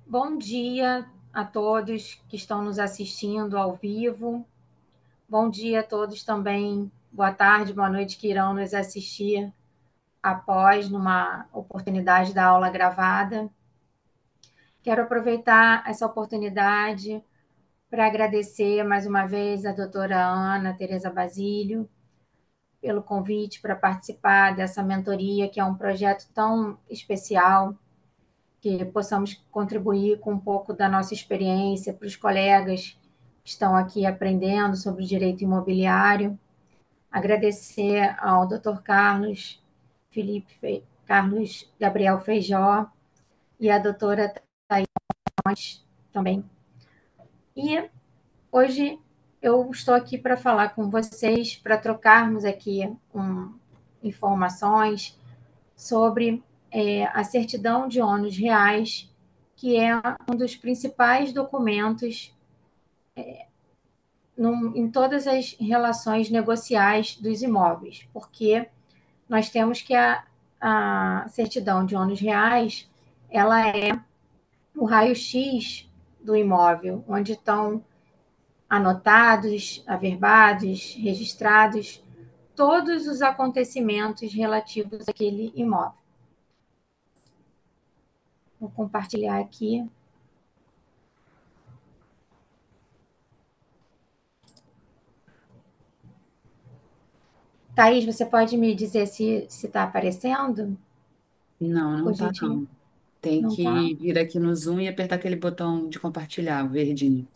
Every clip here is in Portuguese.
Bom dia a todos que estão nos assistindo ao vivo. Bom dia a todos também. Boa tarde, boa noite que irão nos assistir após numa oportunidade da aula gravada. Quero aproveitar essa oportunidade para agradecer mais uma vez a doutora Ana Tereza Basílio pelo convite para participar dessa mentoria, que é um projeto tão especial, que possamos contribuir com um pouco da nossa experiência para os colegas que estão aqui aprendendo sobre o direito imobiliário. Agradecer ao Dr. Carlos Gabriel Feijó e à doutora Thaís também. E hoje eu estou aqui para falar com vocês, para trocarmos aqui informações sobre a certidão de ônus reais, que é um dos principais documentos em todas as relações negociais dos imóveis, porque nós temos que a certidão de ônus reais, ela é o raio-x do imóvel, onde estão anotados, averbados, registrados todos os acontecimentos relativos àquele imóvel. Vou compartilhar aqui. Thaís, você pode me dizer se está aparecendo? Não, Por não tá gentileza. não. Tem Não está? que vir aqui no Zoom e apertar aquele botão de compartilhar, o verdinho.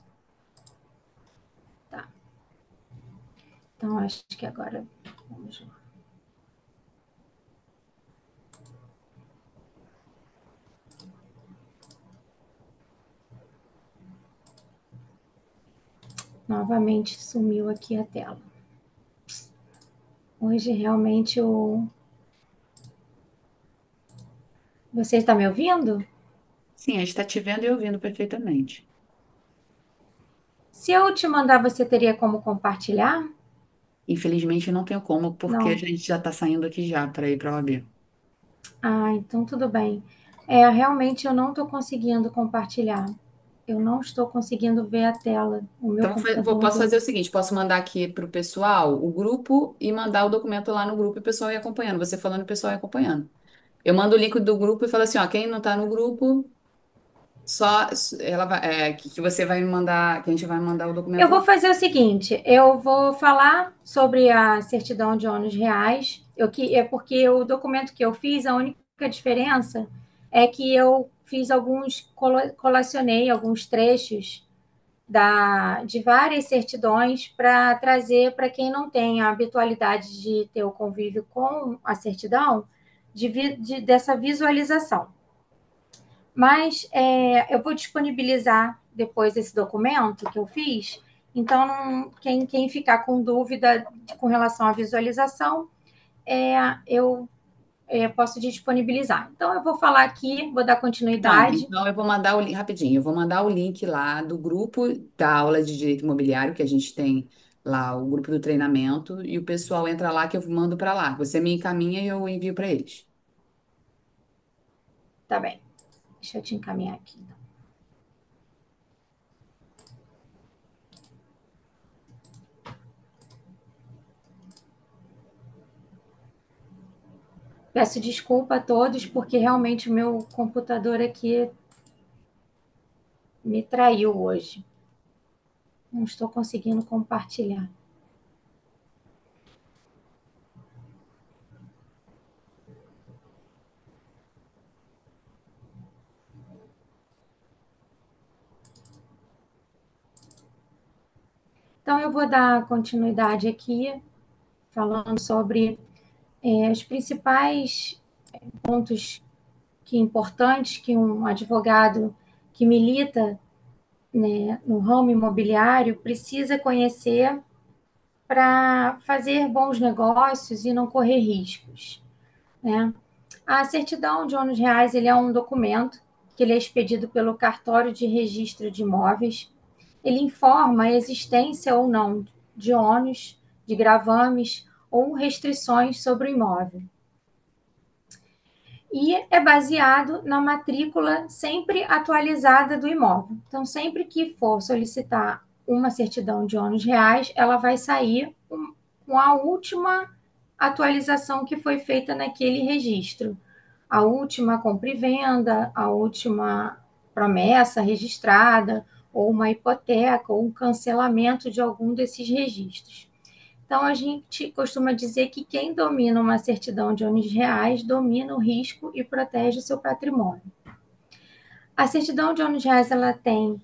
Tá. Então, acho que agora vamos lá. Novamente sumiu aqui a tela. Hoje realmente o. Você está me ouvindo? Sim, a gente está te vendo e ouvindo perfeitamente. Se eu te mandar, você teria como compartilhar? Infelizmente não tenho como, porque a Não. gente já está saindo aqui já para ir para a OAB. Ah, então tudo bem. Realmente eu não estou conseguindo compartilhar. Eu não estou conseguindo ver a tela. O meu Então, computador posso deu. fazer o seguinte: posso mandar aqui para o pessoal o grupo e mandar o documento lá no grupo e o pessoal ir acompanhando. Você falando e o pessoal ir acompanhando. Eu mando o link do grupo e falo assim: ó, quem não está no grupo, só ela vai, que você vai me mandar, que a gente vai mandar o Eu documento vou lá. fazer o seguinte: eu vou falar sobre a certidão de ônus reais. É porque o documento que eu fiz, a única diferença é que eu fiz colacionei alguns trechos de várias certidões para trazer para quem não tem a habitualidade de ter o convívio com a certidão, dessa visualização. Mas eu vou disponibilizar depois esse documento que eu fiz. Então, quem ficar com dúvida com relação à visualização, eu posso disponibilizar. Então, eu vou falar aqui, vou dar continuidade. Então eu vou mandar o link rapidinho. Eu vou mandar o link lá do grupo da aula de direito imobiliário que a gente tem lá, o grupo do treinamento, e o pessoal entra lá que eu mando para lá. Você me encaminha e eu envio para eles. Tá bem, deixa eu te encaminhar aqui. Então. Peço desculpa a todos, porque realmente o meu computador aqui me traiu hoje. Não estou conseguindo compartilhar. Então, eu vou dar continuidade aqui, falando sobre os principais pontos importantes que um advogado que milita, né, no ramo imobiliário precisa conhecer para fazer bons negócios e não correr riscos, né? A certidão de ônus reais, ele é um documento que ele é expedido pelo cartório de registro de imóveis. Ele informa a existência ou não de ônus, de gravames ou restrições sobre o imóvel. e é baseado na matrícula sempre atualizada do imóvel. Então, sempre que for solicitar uma certidão de ônus reais, ela vai sair com a última atualização que foi feita naquele registro. A última compra e venda, a última promessa registrada, ou uma hipoteca, ou um cancelamento de algum desses registros. Então, a gente costuma dizer que quem domina uma certidão de ônus reais domina o risco e protege o seu patrimônio. A certidão de ônus reais ela tem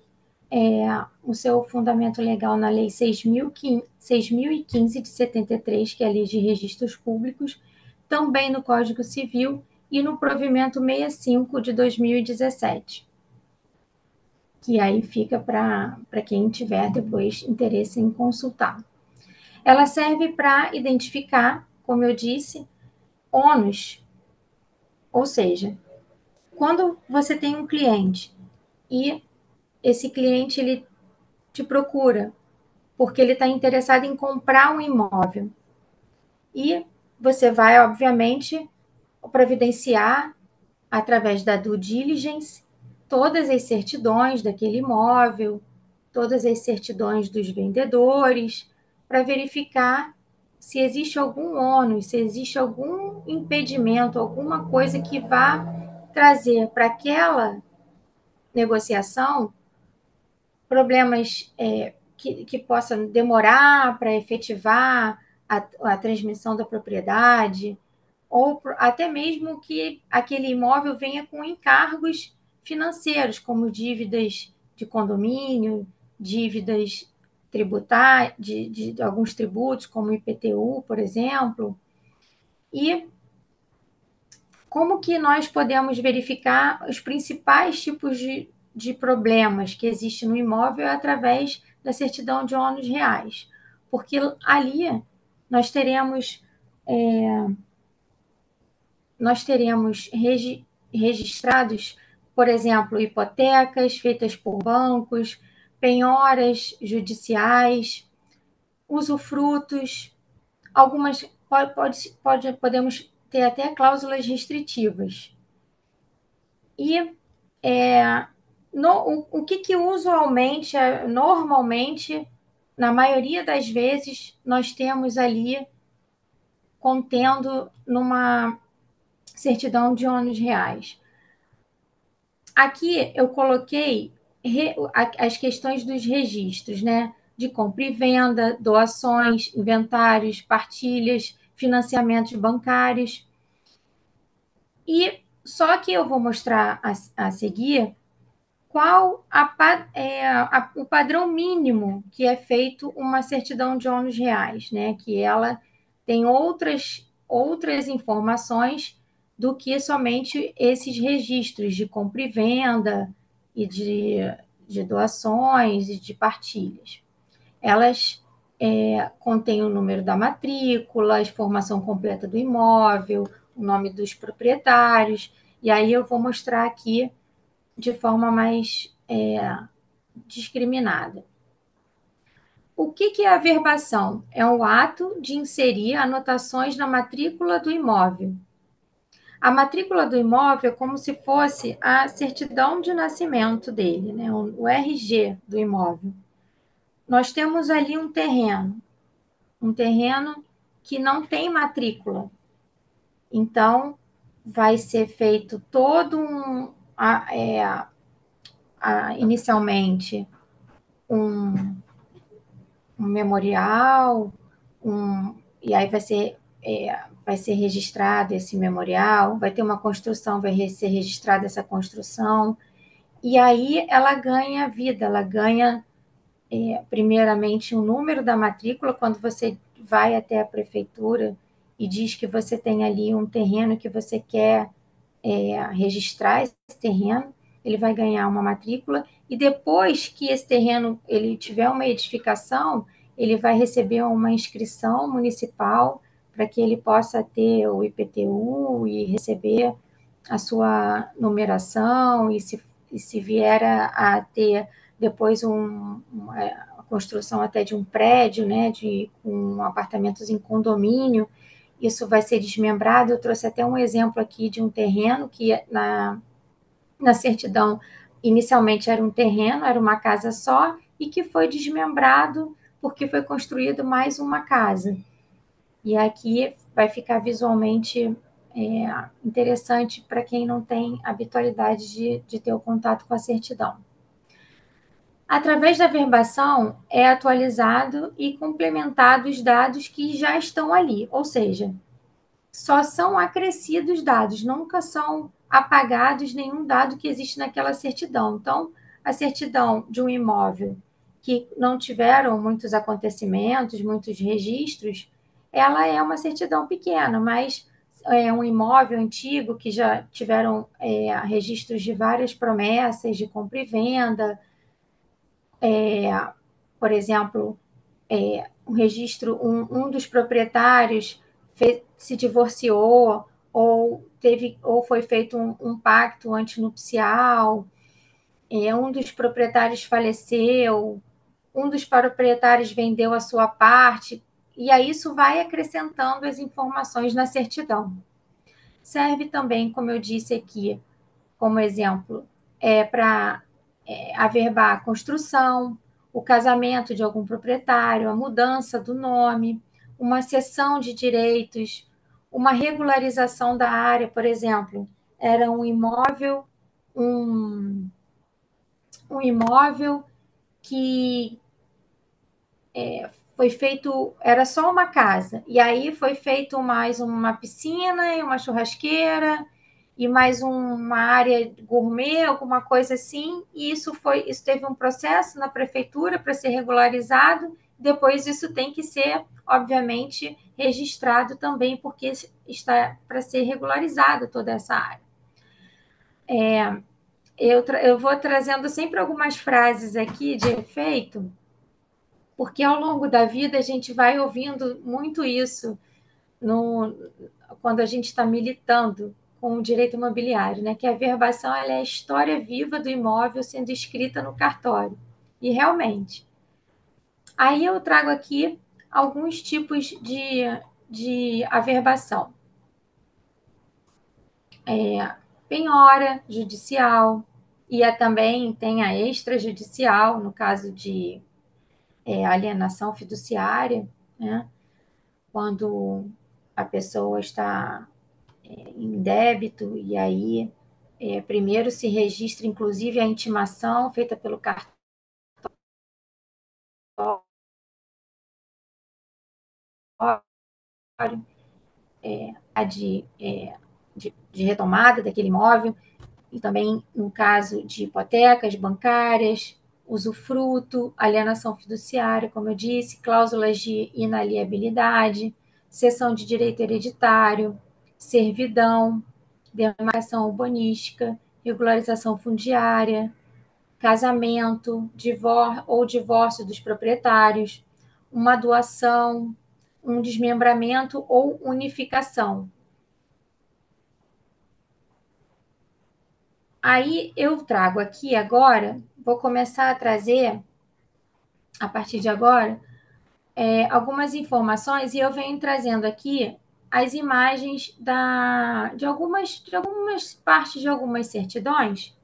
o seu fundamento legal na Lei 6.015 de 73, que é a Lei de Registros Públicos, também no Código Civil e no Provimento 65 de 2017, que aí fica para quem tiver depois interesse em consultar. Ela serve para identificar, como eu disse, ônus, ou seja, quando você tem um cliente e esse cliente ele te procura porque ele está interessado em comprar um imóvel e você vai, obviamente, providenciar através da due diligence todas as certidões daquele imóvel, todas as certidões dos vendedores, para verificar se existe algum ônus, se existe algum impedimento, alguma coisa que vá trazer para aquela negociação problemas que possam demorar para efetivar a transmissão da propriedade, ou até mesmo que aquele imóvel venha com encargos financeiros, como dívidas de condomínio, dívidas tributárias, de alguns tributos, como o IPTU, por exemplo. E como que nós podemos verificar os principais tipos de problemas que existem no imóvel através da certidão de ônus reais? Porque ali nós teremos registrados, por exemplo, hipotecas feitas por bancos, penhoras judiciais, usufrutos, algumas podemos ter até cláusulas restritivas. E o que usualmente, normalmente, na maioria das vezes, nós temos ali contendo numa certidão de ônus reais. Aqui eu coloquei as questões dos registros, né? De compra e venda, doações, inventários, partilhas, financiamentos bancários. E só que eu vou mostrar a seguir qual o padrão mínimo que é feito uma certidão de ônus reais, né? Que ela tem outras informações do que somente esses registros de compra e venda e de doações e de partilhas. Elas contêm o número da matrícula, a informação completa do imóvel, o nome dos proprietários, e aí eu vou mostrar aqui de forma mais discriminada. O que é a verbação? É o ato de inserir anotações na matrícula do imóvel. A matrícula do imóvel é como se fosse a certidão de nascimento dele, né? O RG do imóvel. Nós temos ali um terreno que não tem matrícula. Então, vai ser feito todo inicialmente um memorial, e aí vai ser registrado esse memorial, vai ter uma construção, vai ser registrada essa construção, e aí ela ganha vida, ela ganha primeiramente o número da matrícula, quando você vai até a prefeitura e diz que você tem ali um terreno que você quer registrar esse terreno, ele vai ganhar uma matrícula, e depois que esse terreno ele tiver uma edificação, ele vai receber uma inscrição municipal para que ele possa ter o IPTU e receber a sua numeração, e se vier a ter depois a construção até de um prédio, né, com apartamentos em condomínio, isso vai ser desmembrado. Eu trouxe até um exemplo aqui de um terreno que na certidão inicialmente era um terreno, era uma casa só, e que foi desmembrado porque foi construído mais uma casa. E aqui vai ficar visualmente interessante para quem não tem habitualidade de ter o contato com a certidão. Através da verbação, é atualizado e complementado os dados que já estão ali, ou seja, só são acrescidos dados, nunca são apagados nenhum dado que existe naquela certidão. Então, a certidão de um imóvel que não tiveram muitos acontecimentos, muitos registros, ela é uma certidão pequena, mas é um imóvel antigo que já tiveram registros de várias promessas de compra e venda, por exemplo, um registro, um dos proprietários se divorciou ou foi feito um pacto antinupcial, um dos proprietários faleceu, um dos proprietários vendeu a sua parte, e aí isso vai acrescentando as informações na certidão. Serve também, como eu disse aqui, como exemplo, para averbar a construção, o casamento de algum proprietário, a mudança do nome, uma cessão de direitos, uma regularização da área, por exemplo, era um imóvel que foi feito, era só uma casa, e aí foi feito mais uma piscina e uma churrasqueira e mais uma área gourmet, alguma coisa assim, e isso teve um processo na prefeitura para ser regularizado, depois isso tem que ser, obviamente, registrado também, porque está para ser regularizado toda essa área. Eu vou trazendo sempre algumas frases aqui de efeito, porque ao longo da vida a gente vai ouvindo muito isso no, quando a gente está militando com o direito imobiliário, né? Que a verbação ela é a história viva do imóvel sendo escrita no cartório. E realmente. Aí eu trago aqui alguns tipos de averbação. Penhora judicial, e também tem a extrajudicial, no caso de alienação fiduciária, né? Quando a pessoa está em débito, e aí primeiro se registra, inclusive, a intimação feita pelo cartório, a de retomada daquele imóvel, e também no caso de hipotecas bancárias, usufruto, alienação fiduciária, como eu disse, cláusulas de inaliabilidade, cessão de direito hereditário, servidão, demarcação urbanística, regularização fundiária, casamento, divórcio dos proprietários, uma doação, um desmembramento ou unificação. Aí eu trago aqui agora, vou começar a trazer, a partir de agora, algumas informações, e eu venho trazendo aqui as imagens de algumas partes de algumas certidões,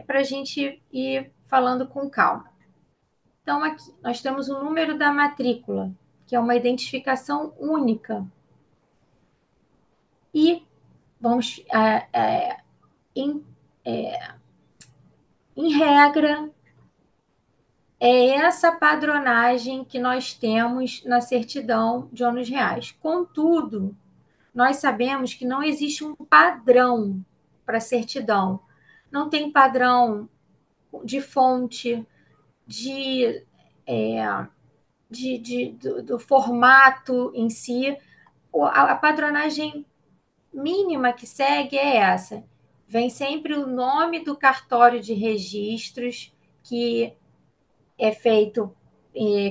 para a gente ir falando com calma. Então, aqui nós temos o número da matrícula, que é uma identificação única. E vamos, em, em regra, é essa padronagem que nós temos na certidão de ônus reais. Contudo, nós sabemos que não existe um padrão para certidão. Não tem padrão de fonte, de, é, do formato em si. A padronagem mínima que segue é essa. Vem sempre o nome do cartório de registros, que é feito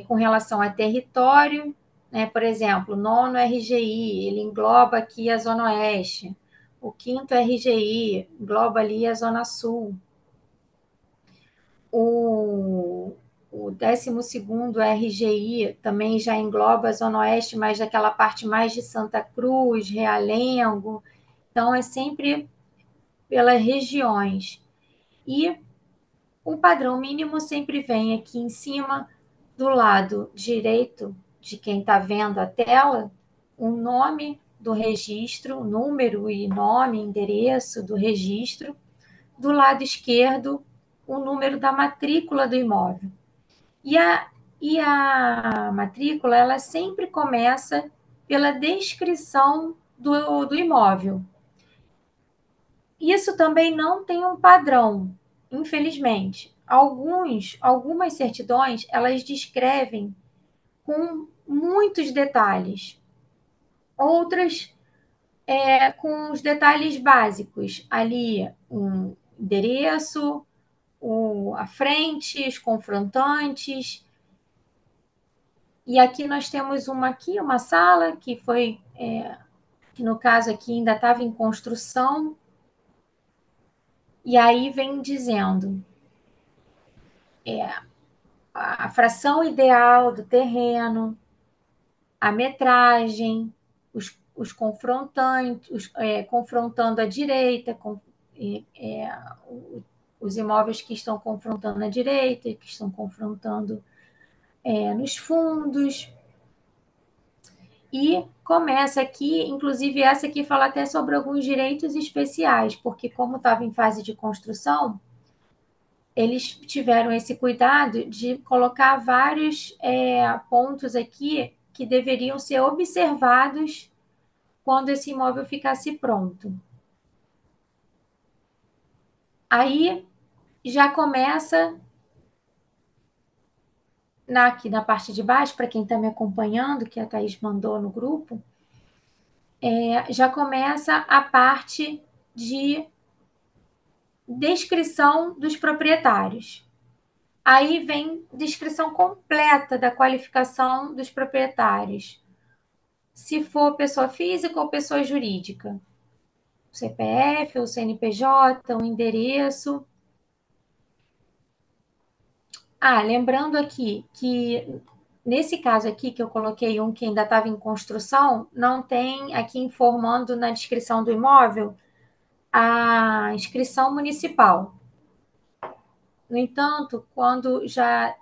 com relação a território, né? Por exemplo, o nono RGI, ele engloba aqui a Zona Oeste. O quinto RGI engloba ali a Zona Sul. O o 12º RGI também já engloba a Zona Oeste, mas daquela parte mais de Santa Cruz, Realengo. Então, é sempre pelas regiões. E o padrão mínimo sempre vem aqui em cima, do lado direito de quem está vendo a tela, o nome do registro, número e nome, endereço do registro. Do lado esquerdo, o número da matrícula do imóvel. E a matrícula, ela sempre começa pela descrição do imóvel. Isso também não tem um padrão, infelizmente. Algumas certidões, elas descrevem com muitos detalhes. Outras com os detalhes básicos. Ali, um endereço, a frente, os confrontantes. E aqui nós temos uma sala que foi, que no caso aqui ainda estava em construção. E aí vem dizendo a fração ideal do terreno, a metragem, os confrontantes, confrontando a direita, os imóveis que estão confrontando a direita, que estão confrontando nos fundos. E começa aqui, inclusive essa aqui fala até sobre alguns direitos especiais, porque como estava em fase de construção, eles tiveram esse cuidado de colocar vários pontos aqui que deveriam ser observados quando esse imóvel ficasse pronto. Aí já começa aqui na parte de baixo, para quem está me acompanhando, que a Thaís mandou no grupo, já começa a parte de descrição dos proprietários. Aí vem descrição completa da qualificação dos proprietários. Se for pessoa física ou pessoa jurídica. O CPF, o CNPJ, o endereço. Lembrando aqui que nesse caso aqui que eu coloquei um que ainda estava em construção, não tem aqui informando na descrição do imóvel a inscrição municipal. No entanto, quando já,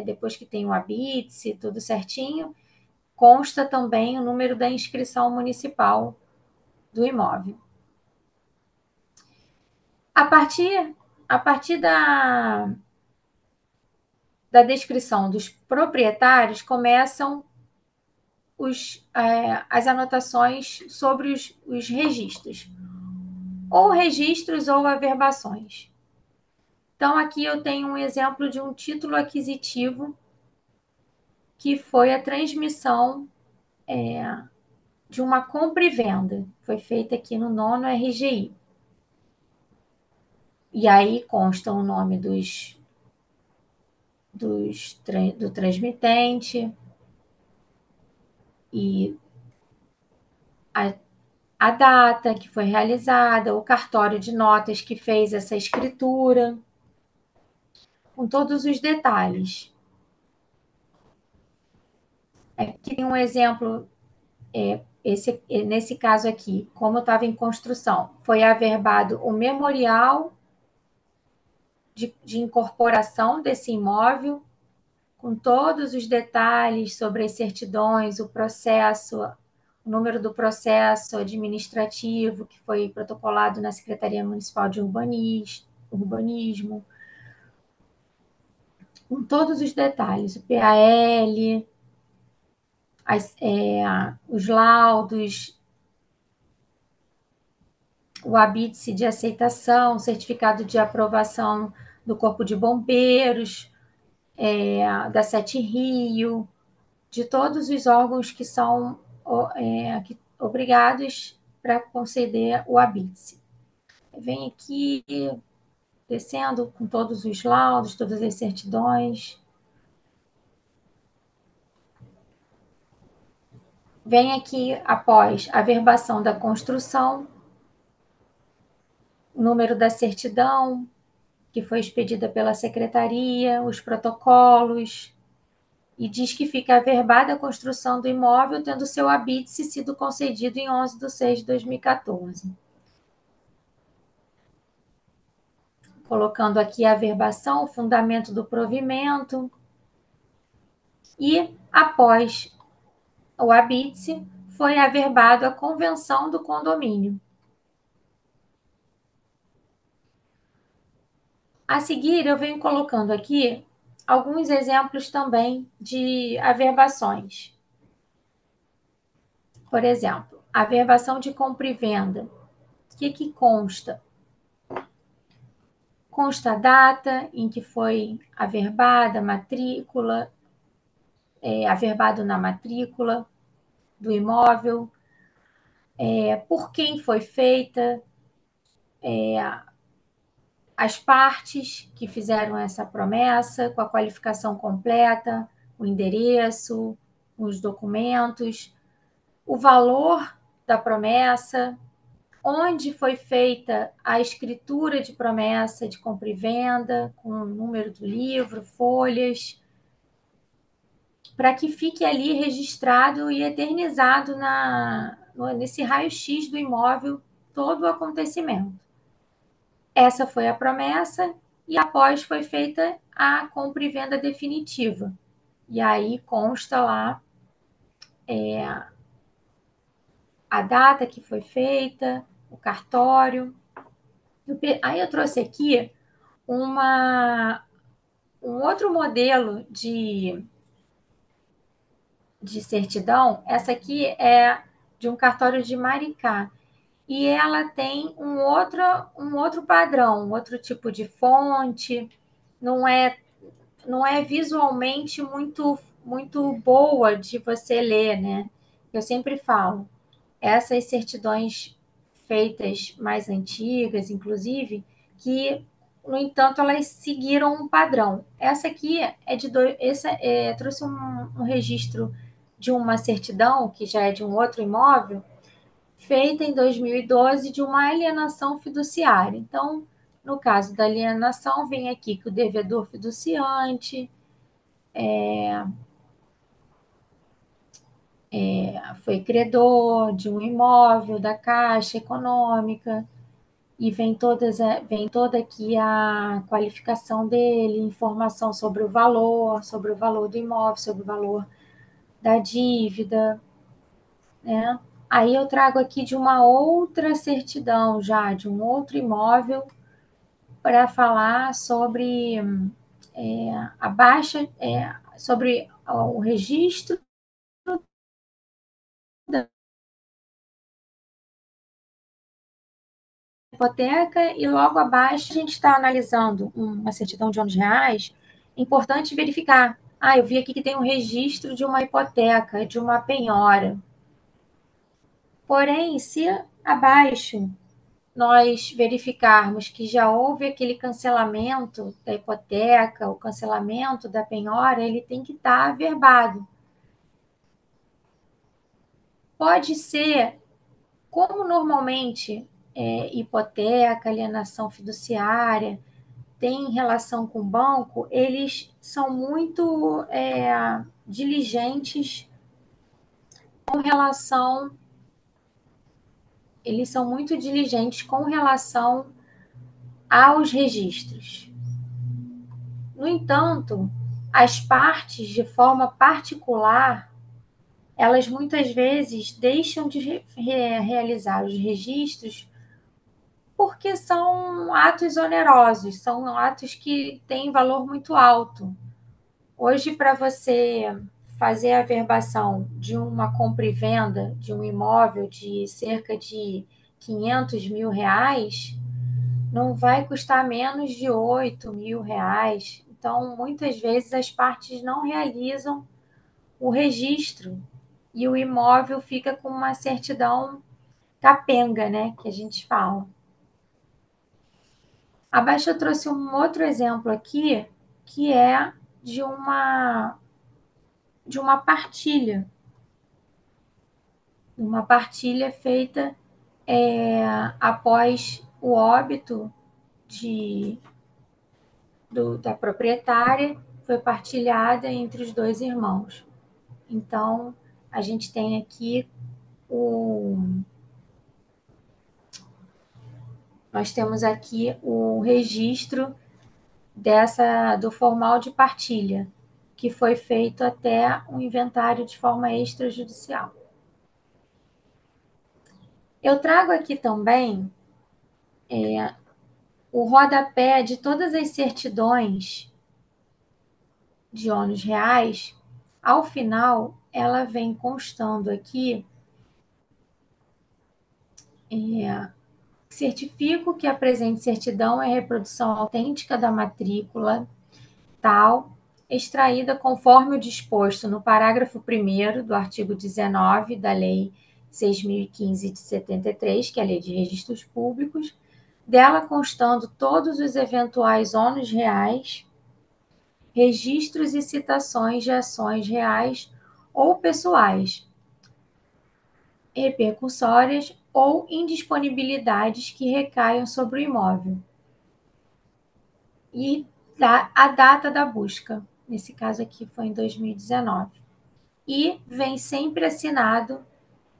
depois que tem o habite, tudo certinho, consta também o número da inscrição municipal do imóvel. A partir da descrição dos proprietários, começam as anotações sobre os registros, ou registros ou averbações. Então, aqui eu tenho um exemplo de um título aquisitivo que foi a transmissão de uma compra e venda. Foi feita aqui no 9º RGI. E aí consta o nome do transmitente e a data que foi realizada, o cartório de notas que fez essa escritura, com todos os detalhes. Aqui tem um exemplo, nesse caso aqui, como estava em construção, foi averbado o memorial de incorporação desse imóvel, com todos os detalhes sobre as certidões, o processo, o número do processo administrativo que foi protocolado na Secretaria Municipal de Urbanismo, com todos os detalhes, o PAL, os laudos, o habite de aceitação, o certificado de aprovação do Corpo de Bombeiros, da Sete Rio, de todos os órgãos que são obrigados para conceder o habite. Vem aqui descendo com todos os laudos, todas as certidões. Vem aqui, após a averbação da construção, o número da certidão, que foi expedida pela secretaria, os protocolos, e diz que fica averbada a construção do imóvel, tendo seu habite sido concedido em 11/6/2014. Colocando aqui a averbação, o fundamento do provimento, e após o habite foi averbado a convenção do condomínio. A seguir, eu venho colocando aqui alguns exemplos também de averbações. Por exemplo, averbação de compra e venda. O que consta? Consta a data em que foi averbada, matrícula, averbado na matrícula do imóvel, por quem foi feita, as partes que fizeram essa promessa, com a qualificação completa, o endereço, os documentos, o valor da promessa, onde foi feita a escritura de promessa de compra e venda, com o número do livro, folhas, para que fique ali registrado e eternizado nesse raio-x do imóvel todo o acontecimento. Essa foi a promessa e após foi feita a compra e venda definitiva. E aí consta lá a data que foi feita, o cartório. Aí eu trouxe aqui um outro modelo de certidão. Essa aqui é de um cartório de Maricá. E ela tem um outro padrão, um outro tipo de fonte, não é, não é visualmente muito boa de você ler, né? Eu sempre falo, essas certidões feitas mais antigas, inclusive, que, no entanto, elas seguiram um padrão. Essa aqui trouxe um registro de uma certidão, que já é de um outro imóvel, feita em 2012 de uma alienação fiduciária. Então, no caso da alienação, vem aqui que o devedor fiduciante foi credor de um imóvel da Caixa Econômica, e vem toda aqui a qualificação dele, informação sobre o valor do imóvel, sobre o valor da dívida, né? Aí eu trago aqui de uma outra certidão já, de um outro imóvel, para falar sobre a baixa, sobre o registro da hipoteca, e logo abaixo a gente está analisando uma certidão de ônus reais. É importante verificar. Ah, eu vi aqui que tem um registro de uma hipoteca, de uma penhora. Porém, se abaixo nós verificarmos que já houve aquele cancelamento da hipoteca, o cancelamento da penhora, ele tem que estar averbado. Pode ser, como normalmente hipoteca, alienação fiduciária, tem relação com o banco, eles são muito diligentes com relação, eles são muito diligentes com relação aos registros. No entanto, as partes, de forma particular, elas muitas vezes deixam de realizar os registros porque são atos onerosos, são atos que têm valor muito alto. Hoje, para você fazer a averbação de uma compra e venda de um imóvel de cerca de 500 mil reais, não vai custar menos de 8 mil reais. Então, muitas vezes, as partes não realizam o registro e o imóvel fica com uma certidão capenga, né, que a gente fala. Abaixo eu trouxe um outro exemplo aqui, que é de uma partilha feita após o óbito de da proprietária foi partilhada entre os dois irmãos. Então, a gente tem aqui nós temos aqui o registro do formal de partilha, que foi feito até um inventário de forma extrajudicial. Eu trago aqui também o rodapé de todas as certidões de ônus reais. Ao final, ela vem constando aqui: certifico que a presente certidão é reprodução autêntica da matrícula tal, extraída conforme o disposto no parágrafo 1º do artigo 19 da Lei 6.015 de 73, que é a Lei de Registros Públicos, dela constando todos os eventuais ônus reais, registros e citações de ações reais ou pessoais, repercussórias ou indisponibilidades que recaiam sobre o imóvel. E a data da busca, nesse caso aqui foi em 2019. E vem sempre assinado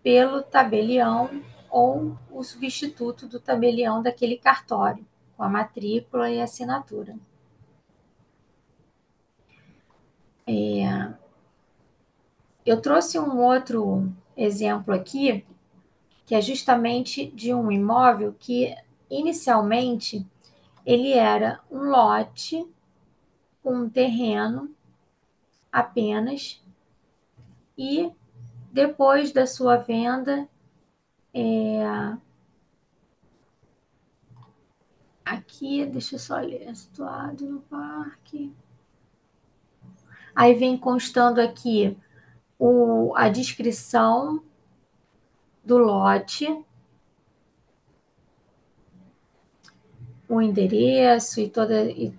pelo tabelião ou o substituto do tabelião daquele cartório, com a matrícula e a assinatura. Eu trouxe um outro exemplo aqui, que é justamente de um imóvel que, inicialmente, ele era um lote, um terreno apenas, e depois da sua venda, aqui, deixa eu só ler, situado no parque. Aí vem constando aqui a descrição do lote, o endereço e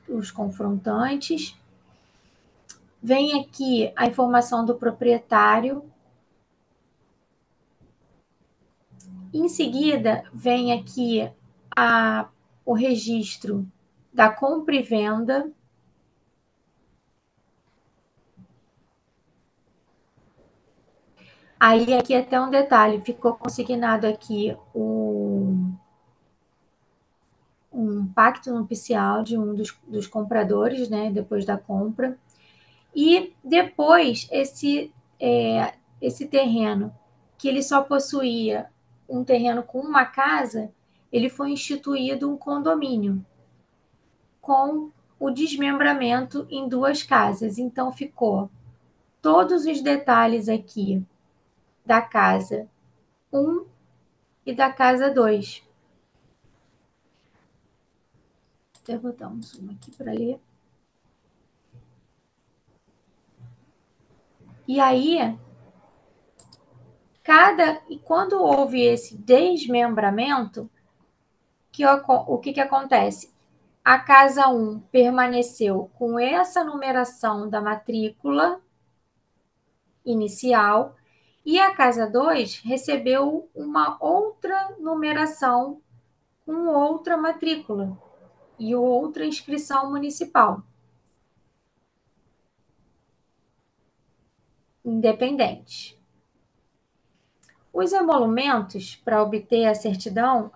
os confrontantes. Vem aqui a informação do proprietário. Em seguida, vem aqui o registro da compra e venda. Aí, aqui até um detalhe, ficou consignado aqui um pacto nupcial de um dos compradores, né, depois da compra. E depois, esse terreno, que ele só possuía um terreno com uma casa, ele foi instituído um condomínio, com o desmembramento em 2 casas. Então, ficou todos os detalhes aqui da casa 1 e da casa 2. Até botar um zoom aqui para ler. E aí, quando houve esse desmembramento, o que acontece? A casa 1 permaneceu com essa numeração da matrícula inicial e a casa 2 recebeu uma outra numeração com outra matrícula e outra inscrição municipal independente. Os emolumentos para obter a certidão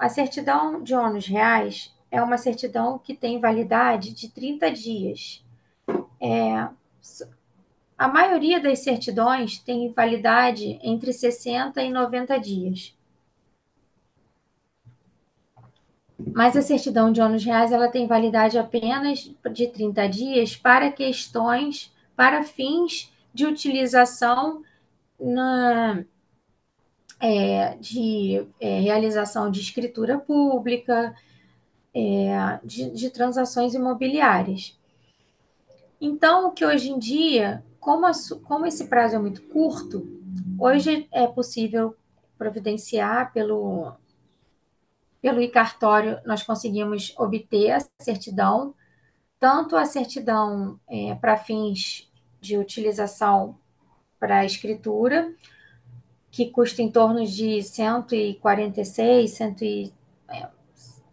de ônus reais é uma certidão que tem validade de 30 dias. A maioria das certidões tem validade entre 60 e 90 dias. Mas a certidão de ônus reais ela tem validade apenas de 30 dias para fins de utilização de realização de escritura pública, de transações imobiliárias. Então, o que hoje em dia, como esse prazo é muito curto, hoje é possível providenciar pelo e-cartório, nós conseguimos obter a certidão, tanto a certidão para fins de utilização para a escritura, que custa em torno de 146,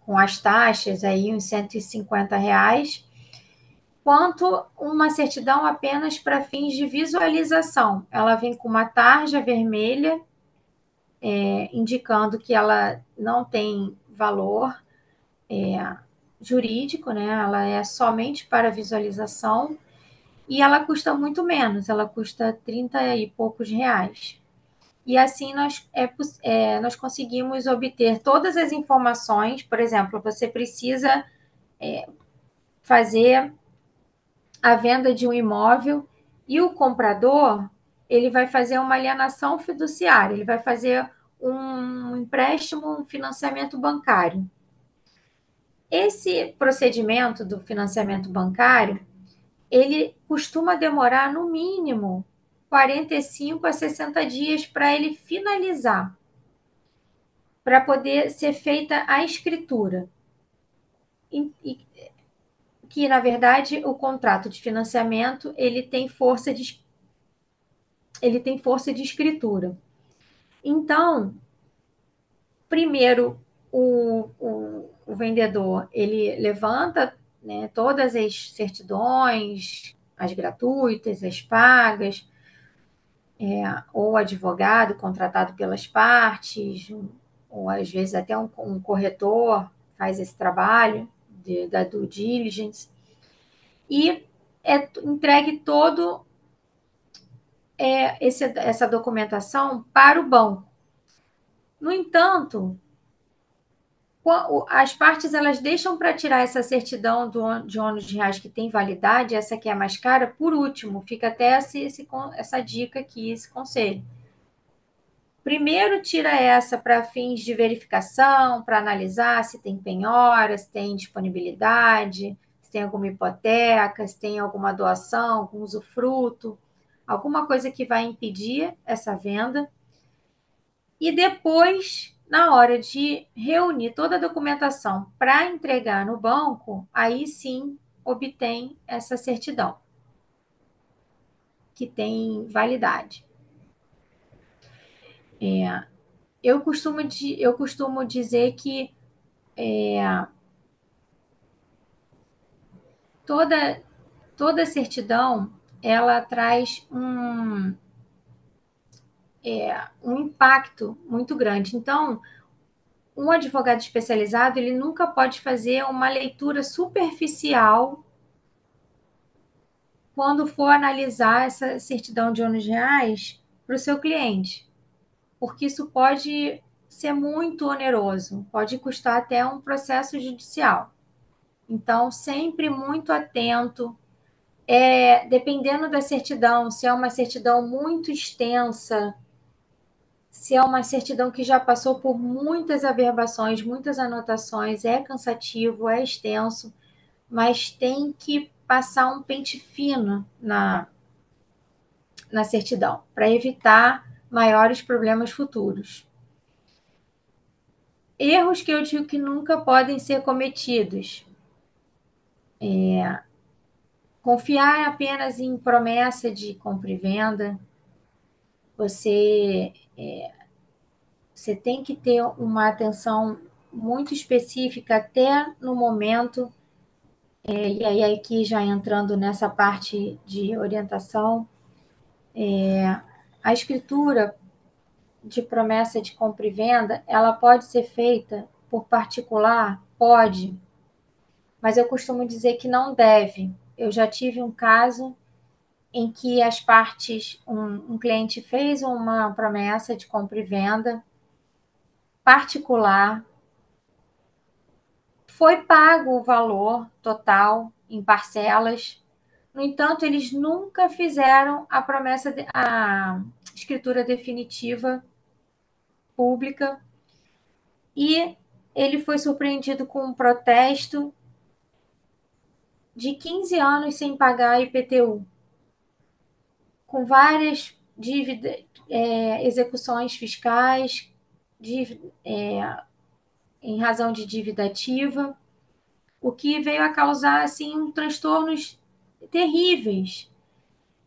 com as taxas aí uns R$ 150, quanto uma certidão apenas para fins de visualização. Ela vem com uma tarja vermelha, indicando que ela não tem valor jurídico, né? Ela é somente para visualização e ela custa muito menos, ela custa 30 e poucos reais. E assim nós conseguimos obter todas as informações. Por exemplo, você precisa fazer a venda de um imóvel e o comprador ele vai fazer uma alienação fiduciária, ele vai fazer um empréstimo, um financiamento bancário. Esse procedimento do financiamento bancário, ele costuma demorar no mínimo 45 a 60 dias para ele finalizar, para poder ser feita a escritura. E que, na verdade, o contrato de financiamento ele tem força de escritura. Então, primeiro, o vendedor ele levanta, né, todas as certidões, as gratuitas, as pagas, ou advogado contratado pelas partes, ou às vezes até um corretor faz esse trabalho da due diligence, e é entregue todo essa documentação para o banco. No entanto, as partes elas deixam para tirar essa certidão de ônus reais que tem validade, essa que é mais cara, por último. Fica até essa dica aqui, esse conselho. Primeiro tira essa para fins de verificação, para analisar se tem penhora, se tem disponibilidade, se tem alguma hipoteca, se tem alguma doação, algum usufruto, alguma coisa que vai impedir essa venda. E depois, na hora de reunir toda a documentação para entregar no banco, aí sim obtém essa certidão, que tem validade. Eu costumo dizer que toda, toda certidão ela traz um impacto muito grande. Então, um advogado especializado ele nunca pode fazer uma leitura superficial quando for analisar essa certidão de ônus reais para o seu cliente, porque isso pode ser muito oneroso, pode custar até um processo judicial. Então, sempre muito atento. Dependendo da certidão, se é uma certidão muito extensa, se é uma certidão que já passou por muitas averbações, muitas anotações, é cansativo, é extenso, mas tem que passar um pente fino na certidão, para evitar maiores problemas futuros. Erros que eu digo que nunca podem ser cometidos. Confiar apenas em promessa de compra e venda. Você, você tem que ter uma atenção muito específica até no momento, e aí aqui já entrando nessa parte de orientação, a escritura de promessa de compra e venda, ela pode ser feita por particular? Pode, mas eu costumo dizer que não deve. Eu já tive um caso em que as partes, um cliente fez uma promessa de compra e venda particular, foi pago o valor total em parcelas, no entanto, eles nunca fizeram a escritura definitiva pública e ele foi surpreendido com um protesto de 15 anos sem pagar IPTU, com várias execuções fiscais em razão de dívida ativa, o que veio a causar assim transtornos terríveis.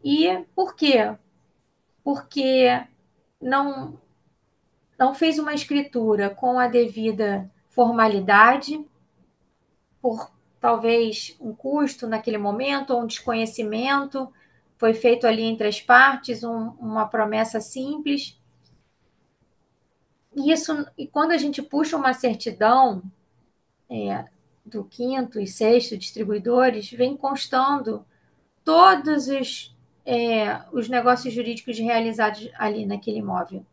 E por quê? Porque não, não fez uma escritura com a devida formalidade, por talvez um custo naquele momento ou um desconhecimento, foi feito ali entre as partes uma promessa simples. E quando a gente puxa uma certidão do quinto e sexto distribuidores, vem constando todos os negócios jurídicos realizados ali naquele imóvel.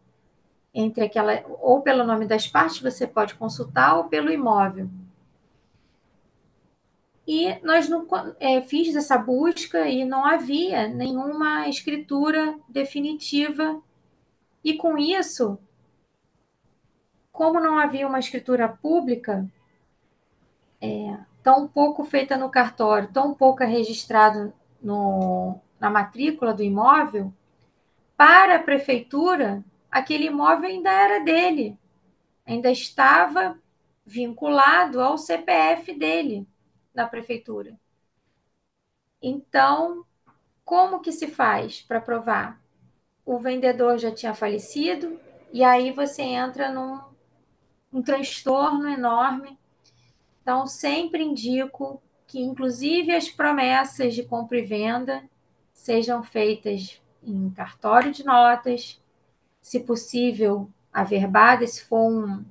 Entre aquela, ou pelo nome das partes, você pode consultar, ou pelo imóvel. E nós não fiz essa busca e não havia nenhuma escritura definitiva. E com isso, como não havia uma escritura pública, tão pouco feita no cartório, tão pouco registrado na matrícula do imóvel, para a prefeitura, aquele imóvel ainda era dele, ainda estava vinculado ao CPF dele na prefeitura. Então, como que se faz para provar? O vendedor já tinha falecido, e aí você entra num transtorno enorme. Então, sempre indico que, inclusive, as promessas de compra e venda sejam feitas em cartório de notas, se possível, averbada, se for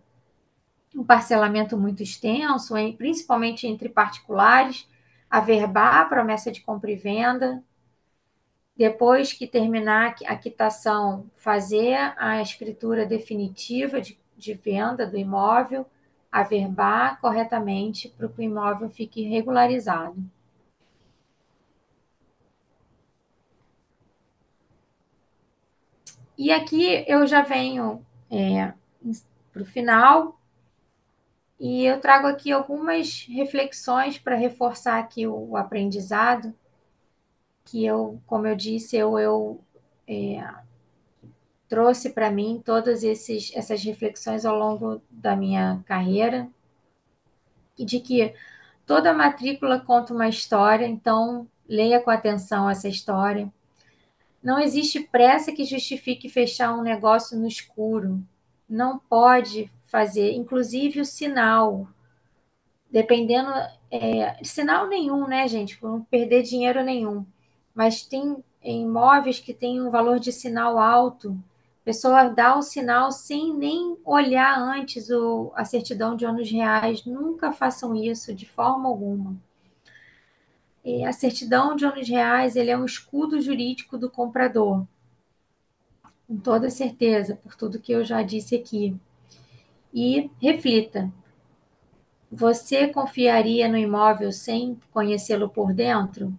um parcelamento muito extenso, principalmente entre particulares, averbar a promessa de compra e venda. Depois que terminar a quitação, fazer a escritura definitiva de venda do imóvel, averbar corretamente para que o imóvel fique regularizado. E aqui eu já venho para o final, e eu trago aqui algumas reflexões para reforçar aqui o aprendizado, que eu, como eu disse, eu trouxe para mim todas essas reflexões ao longo da minha carreira, e de que toda matrícula conta uma história, então leia com atenção essa história. Não existe pressa que justifique fechar um negócio no escuro. Não pode fazer, inclusive o sinal, dependendo, sinal nenhum, né, gente? Por não perder dinheiro nenhum. Mas tem imóveis que têm um valor de sinal alto. A pessoa dá o sinal sem nem olhar antes a certidão de ônus reais. Nunca façam isso de forma alguma. A certidão de ônus reais, ele é um escudo jurídico do comprador, com toda certeza, por tudo que eu já disse aqui. E reflita: você confiaria no imóvel sem conhecê-lo por dentro?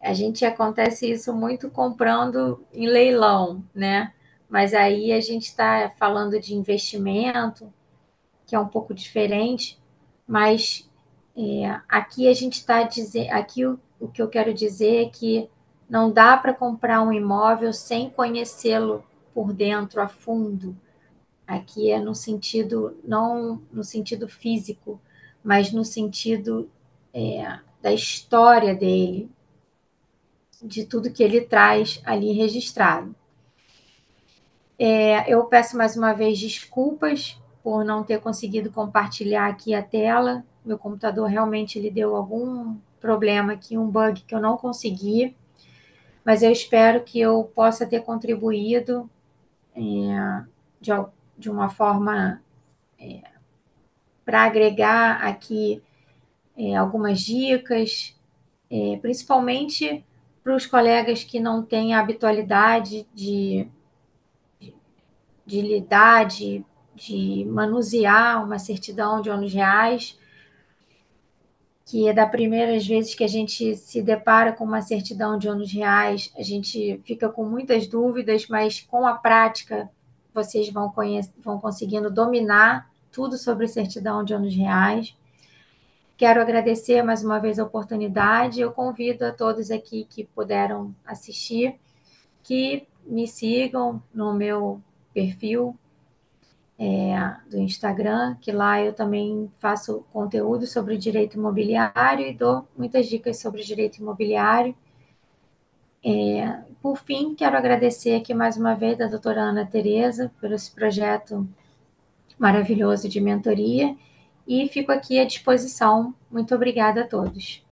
A gente acontece isso muito comprando em leilão, né? Mas aí a gente está falando de investimento, que é um pouco diferente, mas aqui a gente está dizendo, aqui o que eu quero dizer é que não dá para comprar um imóvel sem conhecê-lo por dentro, a fundo. Aqui é no sentido, não no sentido físico, mas no sentido da história dele, de tudo que ele traz ali registrado. Eu peço mais uma vez desculpas por não ter conseguido compartilhar aqui a tela. Meu computador realmente ele deu algum problema aqui, um bug que eu não consegui, mas eu espero que eu possa ter contribuído de, de uma forma para agregar aqui algumas dicas, principalmente para os colegas que não têm a habitualidade de lidar, de manusear uma certidão de ônus reais, que é da primeiras vezes que a gente se depara com uma certidão de ônus reais, a gente fica com muitas dúvidas, mas com a prática vocês vão conseguindo dominar tudo sobre certidão de ônus reais. Quero agradecer mais uma vez a oportunidade. Eu convido a todos aqui que puderam assistir que me sigam no meu perfil do Instagram, que lá eu também faço conteúdo sobre direito imobiliário e dou muitas dicas sobre direito imobiliário. Por fim, quero agradecer aqui mais uma vez a doutora Ana Tereza por esse projeto maravilhoso de mentoria e fico aqui à disposição. Muito obrigada a todos.